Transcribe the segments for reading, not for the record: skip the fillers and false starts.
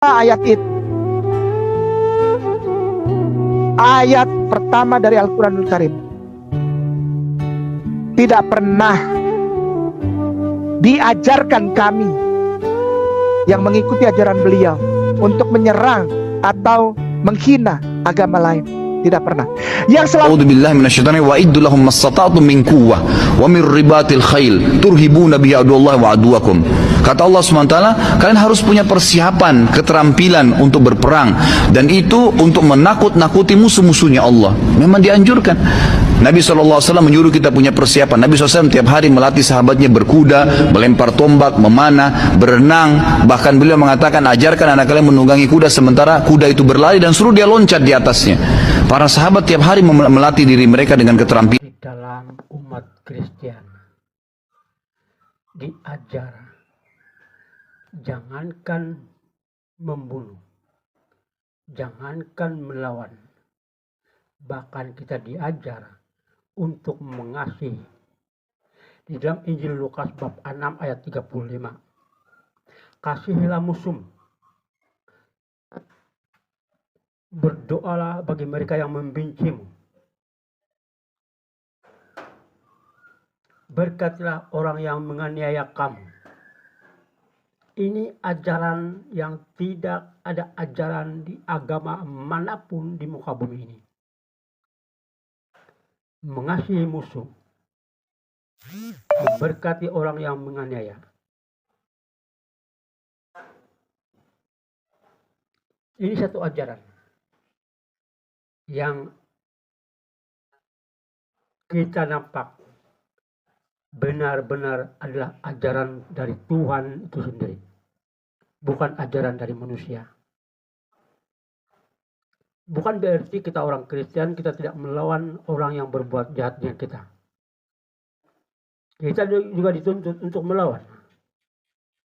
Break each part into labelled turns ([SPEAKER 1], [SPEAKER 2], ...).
[SPEAKER 1] ayat itu. Ayat pertama dari Al-Quranul Karim. Tidak pernah diajarkan kami yang mengikuti ajaran beliau untuk menyerang atau menghina agama lain. Tidak pernah. Yang selalu
[SPEAKER 2] A'udzubillahi minasyaitonir wa iddu lahum mastata'tum min quwwah wa min ribatil khail turhibuna bihi aduwallahi wa aduwakum. Kata Allah SWT, kalian harus punya persiapan, keterampilan untuk berperang, dan itu untuk menakut-nakuti musuh-musuhnya Allah. Memang dianjurkan. Nabi SAW menyuruh kita punya persiapan. Nabi SAW tiap hari melatih sahabatnya berkuda, melempar tombak, memanah, berenang. Bahkan beliau mengatakan, ajarkan anak kalian menunggangi kuda sementara kuda itu berlari, dan suruh dia loncat di atasnya. Para sahabat tiap hari melatih diri mereka dengan keterampilan.
[SPEAKER 3] Di dalam umat Kristen diajar, jangankan membunuh, jangankan melawan, bahkan kita diajar untuk mengasihi. Di dalam Injil Lukas bab 6 ayat 35, kasihilah musuh, berdoalah bagi mereka yang membencimu, berkatilah orang yang menganiaya kamu. Ini ajaran yang tidak ada ajaran di agama manapun di muka bumi ini. Mengasihi musuh, memberkati orang yang menganiaya. Ini satu ajaran yang kita nampak benar-benar adalah ajaran dari Tuhan itu sendiri, bukan ajaran dari manusia. Bukan berarti kita orang Kristen kita tidak melawan orang yang berbuat jahat dengan kita. Kita juga dituntut untuk melawan,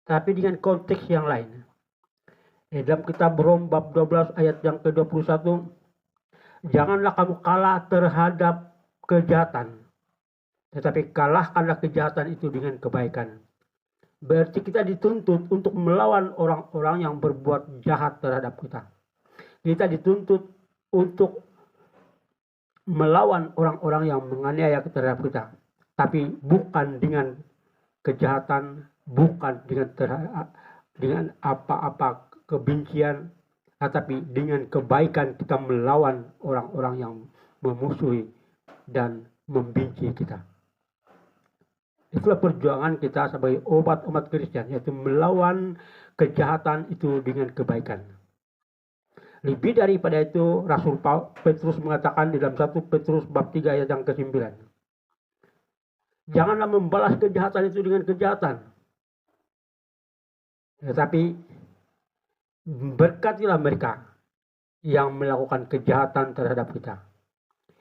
[SPEAKER 3] tapi dengan konteks yang lain. Di dalam kitab Rom bab 12 ayat yang ke-21, janganlah kamu kalah terhadap kejahatan, tetapi kalahkanlah kejahatan itu dengan kebaikan. Berarti kita dituntut untuk melawan orang-orang yang berbuat jahat terhadap kita. Kita dituntut untuk melawan orang-orang yang menganiaya terhadap kita. Tapi bukan dengan kejahatan, bukan dengan apa-apa kebencian, tetapi dengan kebaikan kita melawan orang-orang yang memusuhi dan membenci kita. Itulah perjuangan kita sebagai umat Kristen, yaitu melawan kejahatan itu dengan kebaikan. Lebih daripada itu, Rasul Petrus mengatakan di dalam 1 Petrus bab 3 ayat yang ke-9. Janganlah membalas kejahatan itu dengan kejahatan, tetapi berkatilah mereka yang melakukan kejahatan terhadap kita.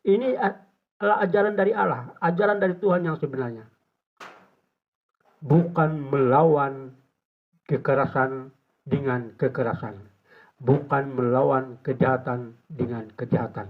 [SPEAKER 3] Ini adalah ajaran dari Allah, ajaran dari Tuhan yang sebenarnya. Bukan melawan kekerasan dengan kekerasan, bukan melawan kejahatan dengan kejahatan.